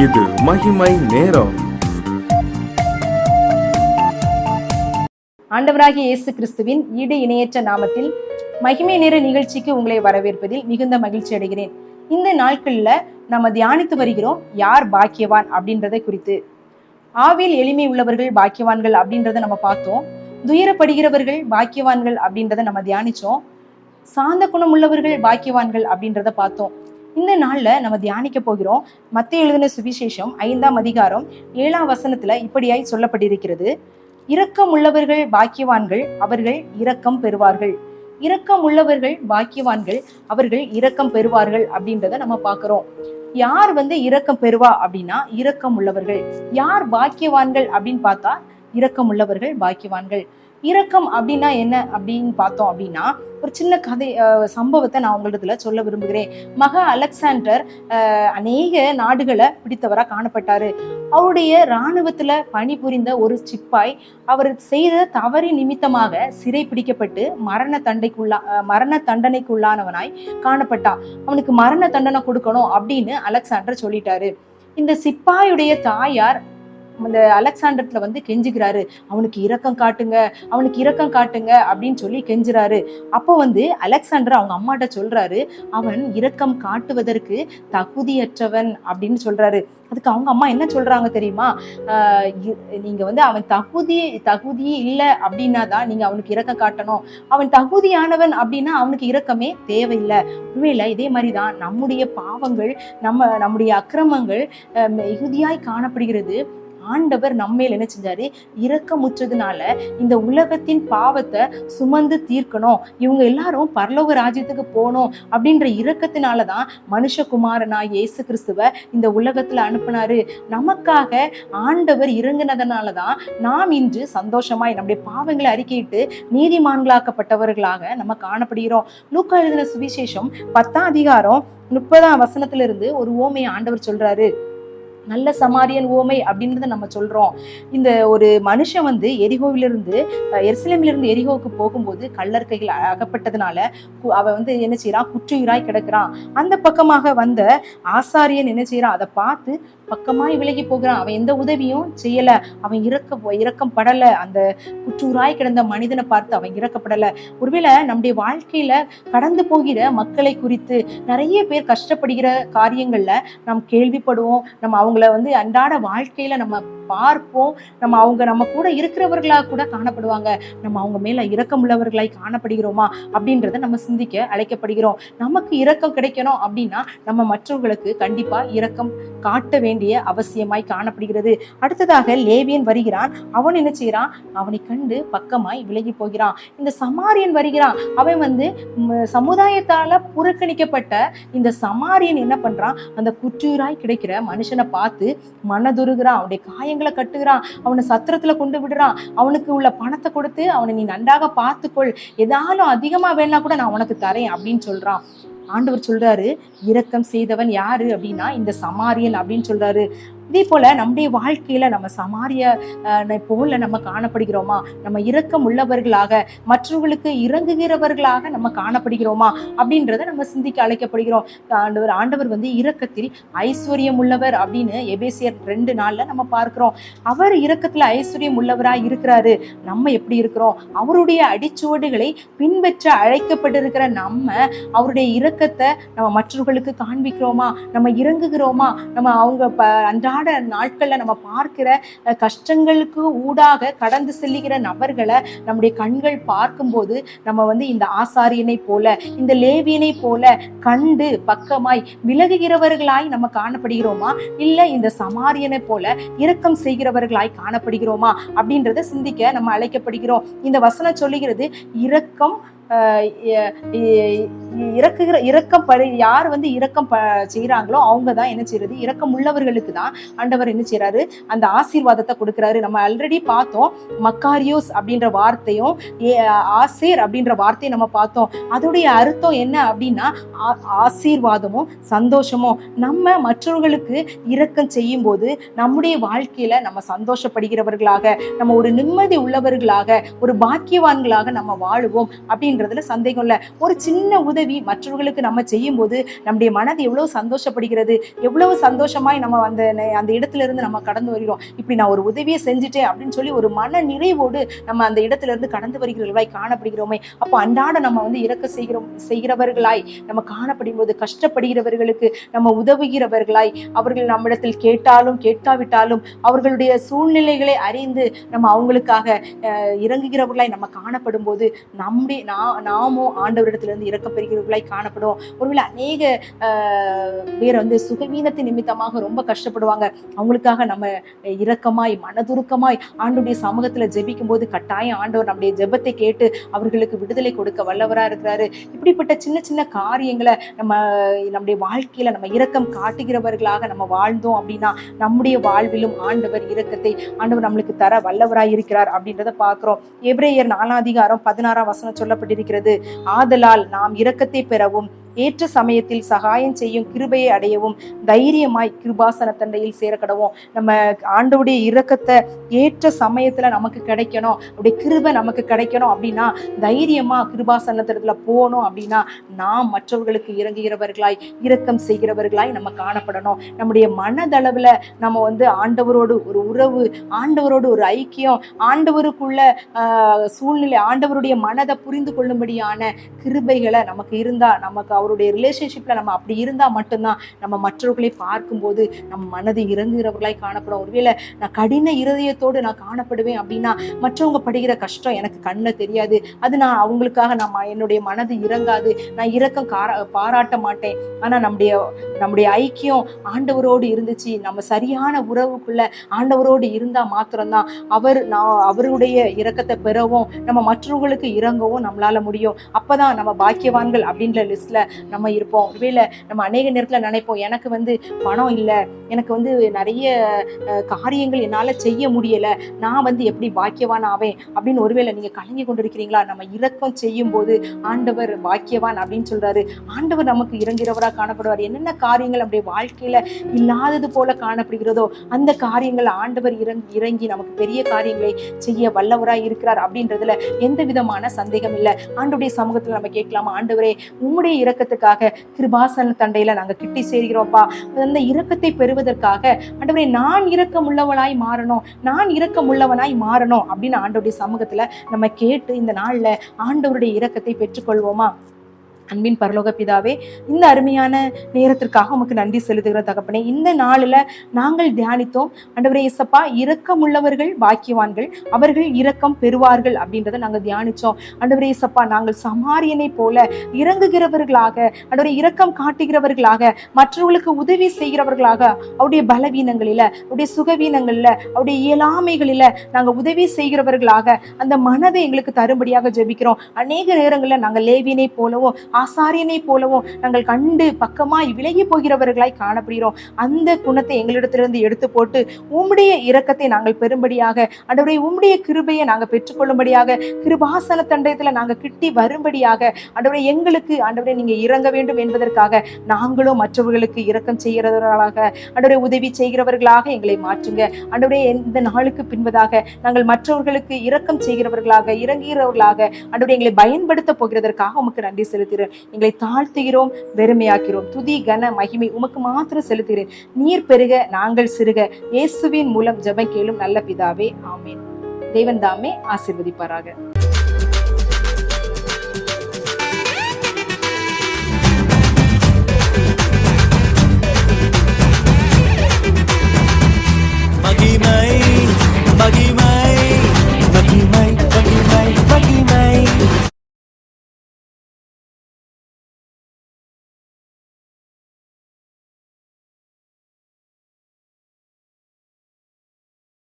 இது மகிமை நேரம். ஆண்டவராகிய இயேசு கிறிஸ்துவின் ஈடு இணையற்ற நாமத்தில் மகிமை நேர நிகழ்ச்சிக்கு உங்களை வரவேற்பதில் மிகுந்த மகிழ்ச்சி அடைகிறேன். இந்த நாட்கள்ல நம்ம தியானித்து வருகிறோம் யார் பாக்கியவான் அப்படின்றதை குறித்து. ஆவில் எளிமை உள்ளவர்கள் பாக்கியவான்கள் அப்படின்றத நம்ம பார்த்தோம். துயரப்படுகிறவர்கள் பாக்கியவான்கள் அப்படின்றத நம்ம தியானிச்சோம். சாந்த குணம் உள்ளவர்கள் பாக்கியவான்கள் அப்படின்றத பார்த்தோம். இந்த நாள்ல நம்ம தியானிக்க போகிறோம் மத்தேயு எழுதின சுவிசேஷம் 5ஆம் அதிகாரம் 7ஆம் வசனத்துல இப்படியாய் சொல்லப்பட்டிருக்கிறது. இரக்கம் உள்ளவர்கள் பாக்கியவான்கள், அவர்கள் இரக்கம் பெறுவார்கள். இரக்கம் உள்ளவர்கள் பாக்கியவான்கள், அவர்கள் இரக்கம் பெறுவார்கள் அப்படின்றத நம்ம பார்க்கிறோம். யார் இரக்கம் பெறுவா அப்படின்னா இரக்கம் உள்ளவர்கள். யார் பாக்கியவான்கள் அப்படின்னு பார்த்தா இரக்கம் உள்ளவர்கள் பாக்கியவான்கள். இரக்கம் அப்படின்னா என்ன அப்படின்னு பார்த்தோம் அப்படின்னா ஒரு சின்ன கதை சம்பவத்தை நான் உங்களிடத்துல சொல்ல விரும்புகிறேன். மகா அலெக்சாண்டர் அநேக நாடுகளை பிடித்தவரா காணப்பட்டாரு. அவருடைய இராணுவத்துல பணிபுரிந்த ஒரு சிப்பாய் அவர் செய்த தவறின் நிமித்தமாக சிறை பிடிக்கப்பட்டு மரண தண்டனைக்குள்ளானவனாய் காணப்பட்டான். அவனுக்கு மரண தண்டனை கொடுக்கணும் அப்படின்னு அலெக்சாண்டர் சொல்லிட்டாரு. இந்த சிப்பாயுடைய தாயார் அந்த அலெக்சாண்டர்ல கெஞ்சுகிறாரு, அவனுக்கு இரக்கம் காட்டுங்க, அவனுக்கு இரக்கம் காட்டுங்க அப்படின்னு சொல்லி கெஞ்சுறாரு. அப்போ அலெக்சாண்டர் அவங்க அம்மாட்ட சொல்றாரு, அவன் இரக்கம் காட்டுவதற்கு தகுதியற்றவன் அப்படின்னு சொல்றாரு. அதுக்கு அவங்க அம்மா என்ன சொல்றாங்க தெரியுமா? நீங்க அவன் தகுதி இல்லை அப்படின்னா தான் நீங்க அவனுக்கு இரக்கம் காட்டணும். அவன் தகுதியானவன் அப்படின்னா அவனுக்கு இரக்கமே தேவையில்லை. உண்மையில இதே மாதிரிதான் நம்முடைய பாவங்கள், நம்முடைய அக்கிரமங்கள் மிகுதியாய் காணப்படுகிறது. ஆண்டவர் நம்மேல் என்ன செஞ்சாரு? இரக்கமுற்றதுனால இந்த உலகத்தின் பாவத்தை சுமந்து தீர்க்கணும், இவங்க எல்லாரும் பரலோக ராஜ்யத்துக்கு போகணும் அப்படின்ற இரக்கத்தினாலதான் மனுஷகுமாரனாய் இயேசு கிறிஸ்துவ இந்த உலகத்துல அனுப்பினாரு. நமக்காக ஆண்டவர் இறங்கினதுனாலதான் நாம் இன்று சந்தோஷமாய் நம்முடைய பாவங்களை அறிக்கையிட்டு நீதிமான்களாக்கப்பட்டவர்களாக நம்ம காணப்படுகிறோம். லூக்கா எழுதின சுவிசேஷம் 10ஆம் அதிகாரம் 30ஆம் வசனத்திலிருந்து ஒரு உவமையை ஆண்டவர் சொல்றாரு. நல்ல சமாரியன் உவமை அப்படின்றத நம்ம சொல்றோம். இந்த ஒரு மனுஷன் எரிகோவிலிருந்து எருசலேமிலிருந்து எரிகோவுக்கு போகும்போது கள்ளர் கையில் அகப்பட்டதுனால அவன் என்ன செய்யறான்? குற்றுயிராய் கிடக்குறான். அந்த பக்கமாக வந்த ஆசாரியன் என்ன செய்யறான்? அதை பார்த்து பக்கமாய் விலகி போகிறான். அவன் எந்த உதவியும் செய்யல. அவன் இரக்கம் படல. அந்த குற்றூராய் கிடந்த மனிதனை பார்த்து அவன் இறக்கப்படல. ஒருவேளை நம்முடைய வாழ்க்கையில கடந்து போகிற மக்களை குறித்து நிறைய பேர் கஷ்டப்படுகிற காரியங்கள்ல நாம் கேள்விப்படுவோம். நம்ம அவங்கள அன்றாட வாழ்க்கையில நம்ம பார்ப்போம். அவங்க நம்ம கூட இருக்கிறவர்களாக கூட காணப்படுவாங்க. நம்ம அவங்க மேல இரக்கம் உள்ளவர்களாய் காணப்படுகிறோமா அப்படின்றத நம்ம சிந்திக்க அழைக்கப்படுகிறோம். நமக்கு இரக்கம் கிடைக்கணும் அப்படின்னா நம்ம மற்றவர்களுக்கு கண்டிப்பா இரக்கம் காட்ட வேண்டிய அவசியமாய் காணப்படுகிறது. அடுத்ததாக லேவியன் வருகிறான். அவன் என்ன செய்யறான்? அவனை கண்டு பக்கமாய் விலகி போகிறான். இந்த சமாரியன் வருகிறான். அவன் சமுதாயத்தால புறக்கணிக்கப்பட்ட இந்த சமாரியன் என்ன பண்றான்? அந்த குற்றூராய் கிடைக்கிற மனுஷனை பார்த்து மனதுருகிறான். அவனுடைய காயங்களை கட்டுகிறான். அவனை சத்திரத்துல கொண்டு விடுறான். அவனுக்கு உள்ள பணத்தை கொடுத்து அவனை நீ நன்றாக பார்த்துக்கொள், ஏதாலும் அதிகமா வேணா கூட நான் உனக்கு தரேன் அப்படின்னு சொல்றான். ஆண்டவர் சொல்றாரு, இரக்கம் செய்தவன் யாரு அப்படின்னா இந்த சமாரியன் அப்படின்னு சொல்றாரு. இதே போல நம்முடைய வாழ்க்கையில நம்ம சமாரிய போல நம்ம காணப்படுகிறோமா? நம்ம இரக்கம் உள்ளவர்களாக, மற்றவர்களுக்கு இறங்குகிறவர்களாக நம்ம காணப்படுகிறோமா அப்படின்றத நம்ம சிந்திக்க அழைக்கப்படுகிறோம். ஆண்டவர் இரக்கத்தில் ஐஸ்வர்யம் உள்ளவர் அப்படின்னு எபேசியர் 2:4 நம்ம பார்க்கிறோம். அவர் இரக்கத்துல ஐஸ்வர்யம் உள்ளவராய் இருக்கிறாரு. நம்ம எப்படி இருக்கிறோம்? அவருடைய அடிச்சுவடுகளை பின்பற்ற அழைக்கப்பட்டிருக்கிற நம்ம அவருடைய இரக்கத்தை நம்ம மற்றவர்களுக்கு காண்பிக்கிறோமா? நம்ம இறங்குகிறோமா? நம்ம அவங்க அன்றாட நாட்கள்ல நம்ம பார்க்கிற கஷ்டங்களுக்கு ஊடாக கடந்து செல்லுகிற நபர்களை நம்முடைய கண்கள் பார்க்கும்போது நம்ம இந்த ஆசாரியனை போல, இந்த லேவியனை போல கண்டு பக்கமாய் விலகுகிறவர்களாய் நம்ம காணப்படுகிறோமா? இல்ல இந்த சமாரியனை போல இரக்கம் செய்கிறவர்களாய் காணப்படுகிறோமா அப்படின்றத சிந்திக்க நம்ம அழைக்கப்படுகிறோம். இந்த வசனம் சொல்லுகிறது, இரக்கம் யார் இரக்கம் செய்யறாங்களோ அவங்க தான் என்ன செய்யறது? இரக்கம் உள்ளவர்களுக்கு தான் ஆண்டவர் என்ன செய்யறாரு? அந்த ஆசீர்வாதத்தை கொடுக்கிறாரு. நம்ம ஆல்ரெடி பார்த்தோம். மக்காரியோஸ் அப்படின்ற வார்த்தையும் ஆசேர் அப்படின்ற வார்த்தையும் நம்ம பார்த்தோம். அதோடைய அர்த்தம் என்ன அப்படின்னா ஆசீர்வாதமும் சந்தோஷமும். நம்ம மற்றவர்களுக்கு இரக்கம் செய்யும் போது நம்முடைய வாழ்க்கையில நம்ம சந்தோஷப்படுகிறவர்களாக, நம்ம ஒரு நிம்மதி உள்ளவர்களாக, ஒரு பாக்கியவான்களாக நம்ம வாழுவோம் அப்படின்ற அப்படின்றதுல சந்தேகம் இல்லை. ஒரு சின்ன உதவி மற்றவர்களுக்கு நம்ம செய்யும் போது நம்முடைய மனது எவ்வளவு சந்தோஷப்படுகிறது, எவ்வளவு சந்தோஷமாய் நம்ம அந்த இடத்துல இருந்து நம்ம கடந்து வருகிறோம். இப்படி நான் ஒரு உதவியை செஞ்சுட்டேன் அப்படின்னு சொல்லி ஒரு மன நிறைவோடு நம்ம அந்த இடத்துல இருந்து கடந்து வருகிறவர்களாய் காணப்படுகிறோமே. அப்போ அன்றாட நம்ம இரக்க செய்கிறவர்களாய் நம்ம காணப்படும் போது கஷ்டப்படுகிறவர்களுக்கு நம்ம உதவுகிறவர்களாய், அவர்கள் நம்மிடத்தில் கேட்டாலும் கேட்காவிட்டாலும் அவர்களுடைய சூழ்நிலைகளை அறிந்து நம்ம அவங்களுக்காக இறங்குகிறவர்களாய் நம்ம காணப்படும் போது நாமோ ஆண்டவரிடத்திலிருந்து இறக்கம் பெறுகிறவர்களாய் காணப்படும். ஒருவேளை அநேக பேர் சுகவீனத்தின் நிமித்தமாக ரொம்ப கஷ்டப்படுவாங்க. அவங்களுக்காக நம்ம இரக்கமாய் மனதுருக்கமாய் ஆண்டவருடைய சமூகத்துல ஜெபிக்கும் போது கட்டாயம் ஆண்டவர் நம்முடைய ஜெபத்தை கேட்டு அவர்களுக்கு விடுதலை கொடுக்க வல்லவரா இருக்கிறாரு. இப்படிப்பட்ட சின்ன சின்ன காரியங்களை நம்முடைய வாழ்க்கையில நம்ம இரக்கம் காட்டுகிறவர்களாக நம்ம வாழ்ந்தோம் அப்படின்னா நம்முடைய வாழ்விலும் ஆண்டவர் இரக்கத்தை நம்மளுக்கு தர வல்லவராய் இருக்கிறார் அப்படின்றத பார்க்கிறோம். எபிரேயர் 4:16 சொல்லப்பட்டிருக்கிறது, ஆதலால் நாம் இரக்கத்தை பெறவும் ஏற்ற சமயத்தில் சகாயம் செய்யும் கிருபையை அடையவும் தைரியமாய் கிருபாசன தண்டையில் சேரக்கடவும். நம்ம ஆண்டவருடைய இரக்கத்தை ஏற்ற சமயத்துல நமக்கு கிடைக்கணும், அப்படி கிருபை நமக்கு கிடைக்கணும் அப்படின்னா தைரியமா கிருபாசனத்துல போகணும். அப்படின்னா நாம் மற்றவர்களுக்கு இறங்குகிறவர்களாய் இரக்கம் செய்கிறவர்களாய் நம்ம காணப்படணும். நம்முடைய மனதளவுல நம்ம ஆண்டவரோடு ஒரு உறவு, ஆண்டவரோடு ஒரு ஐக்கியம், ஆண்டவருக்குள்ள சூழ்நிலை, ஆண்டவருடைய மனதை புரிந்து கொள்ளும்படியான கிருபைகளை நமக்கு இருந்தா, நமக்கு அவருடைய ரிலேஷன்ஷிப்ல நம்ம அப்படி இருந்தா மட்டும்தான் நம்ம மற்றவர்களை பார்க்கும்போது நம்ம மனது இறங்குகிறவர்களாய் காணப்படும். ஒருவேளை நான் கடின இருதயத்தோடு நான் காணப்படுவேன் அப்படின்னா மற்றவங்க படுகிற கஷ்டம் எனக்கு கண்ணில் தெரியாது, அது நான் அவங்களுக்காக என்னுடைய மனது இறங்காது, நான் இரக்கம் பாராட்ட மாட்டேன். ஆனா நம்முடைய ஐக்கியம் ஆண்டவரோடு இருந்துச்சு, நம்ம சரியான உறவுக்குள்ள ஆண்டவரோடு இருந்தா மாத்திரம்தான் அவருடைய இரக்கத்தை பெறவும் நம்ம மற்றவர்களுக்கு இறங்கவும் நம்மளால முடியும். அப்பதான் நம்ம பாக்கியவான்கள் அப்படின்ற லிஸ்ட்ல நம்ம இருப்போம். ஒருவேளை நம்ம அநேக நேரத்துல நினைப்போம், எனக்கு பணம் இல்லை, எனக்கு நிறைய காரியங்கள் என்னால செய்ய முடியல, நான் எப்படி பாக்கியவான் ஆவேன் அப்படின்னு ஒருவேளை நீங்க கலங்கி கொண்டிருக்கிறீங்களா? நம்ம இரக்கம் செய்யும் போது ஆண்டவர் பாக்கியவான் அப்படின்னு சொல்றாரு. ஆண்டவர் நமக்கு இறங்கிறவரா காணப்படுவார். என்னென்ன காரியங்கள் நம்முடைய வாழ்க்கையில இல்லாதது போல காணப்படுகிறதோ அந்த காரியங்கள் ஆண்டவர் இறங்கி நமக்கு பெரிய காரியங்களை செய்ய வல்லவராய் இருக்கிறார் அப்படின்றதுல எந்த விதமான சந்தேகம் இல்லை. ஆண்டவருடைய சமூகத்துல நம்ம கேட்கலாமா, ஆண்டவரே உம்முடைய இரக்கத்துக்காக கிருபாசன தண்டையில நாங்க கிட்டி சேர்கிறோம்ப்பா, அந்த இரக்கத்தை பெறுவதற்காக ஆண்டவரே நான் இரக்கம் உள்ளவனாய் மாறணும் அப்படின்னு ஆண்டவருடைய சமூகத்துல நம்ம கேட்டு இந்த நாள்ல ஆண்டவருடைய இரக்கத்தை பெற்றுக்கொள்வோமா? அன்பின் பரலோக பிதாவே, இந்த அருமையான நேரத்திற்காக உமக்கு நன்றி செலுத்துகிற தகப்பனே. இந்த நாளில் நாங்கள் தியானித்தோம் ஆண்டவரே இயேசப்பா, இரக்கம் உள்ளவர்கள் பாக்கியவான்கள், அவர்கள் இரக்கம் பெறுவார்கள் அப்படின்றத நாங்கள் தியானிச்சோம். ஆண்டவரே இயேசப்பா, நாங்கள் சமாரியனை போல இறங்குகிறவர்களாக, ஆண்டவரே இரக்கம் காட்டுகிறவர்களாக, மற்றவர்களுக்கு உதவி செய்கிறவர்களாக, அவருடைய பலவீனங்களில, அவருடைய சுகவீனங்களில், அவருடைய இயலாமைகளில நாங்கள் உதவி செய்கிறவர்களாக அந்த மனதை எங்களுக்கு தரும்படியாக ஜெபிக்கிறோம். அநேக நேரங்களில் நாங்கள் லேவியனை போலவும் ஆசாரியனை போலவும் நாங்கள் கண்டு பக்கமாய் விலகி போகிறவர்களாய் காணப்படுகிறோம். அந்த குணத்தை எங்களிடத்திலிருந்து எடுத்து போட்டு உம்முடைய இரக்கத்தை நாங்கள் பெறும்படியாக, ஆண்டவரே உம்முடைய கிருபையை நாங்கள் பெற்றுக்கொள்ளும்படியாக, கிருபாசன தண்டத்துல நாங்கள் கிட்டி வரும்படியாக, ஆண்டவரே எங்களுக்கு ஆண்டவரே நீங்க இறங்க வேண்டும் என்பதற்காக நாங்களும் மற்றவர்களுக்கு இரக்கம் செய்கிறவர்களாக, ஆண்டவரே உதவி செய்கிறவர்களாக எங்களை மாற்றுங்க. ஆண்டவரே இந்த நாளுக்கு பின்பதாக நாங்கள் மற்றவர்களுக்கு இரக்கம் செய்கிறவர்களாக, இறங்குகிறவர்களாக, ஆண்டவரே எங்களை பயன்படுத்த போகிறதற்காக உமக்கு நன்றி செலுத்துகிறேன். எங்களை தாழ்த்துகிறோம், வெறுமையாக்கிறோம். துதி கன மகிமை உமக்கு மாத்திரம் செலுத்துகிறேன். நீர் பெருக நாங்கள் சிறுக, இயேசுவின் மூலம் ஜெபம் கேளும் நல்ல பிதாவே, ஆமேன். தேவன் தாமே ஆசீர்வதிப்பாராக.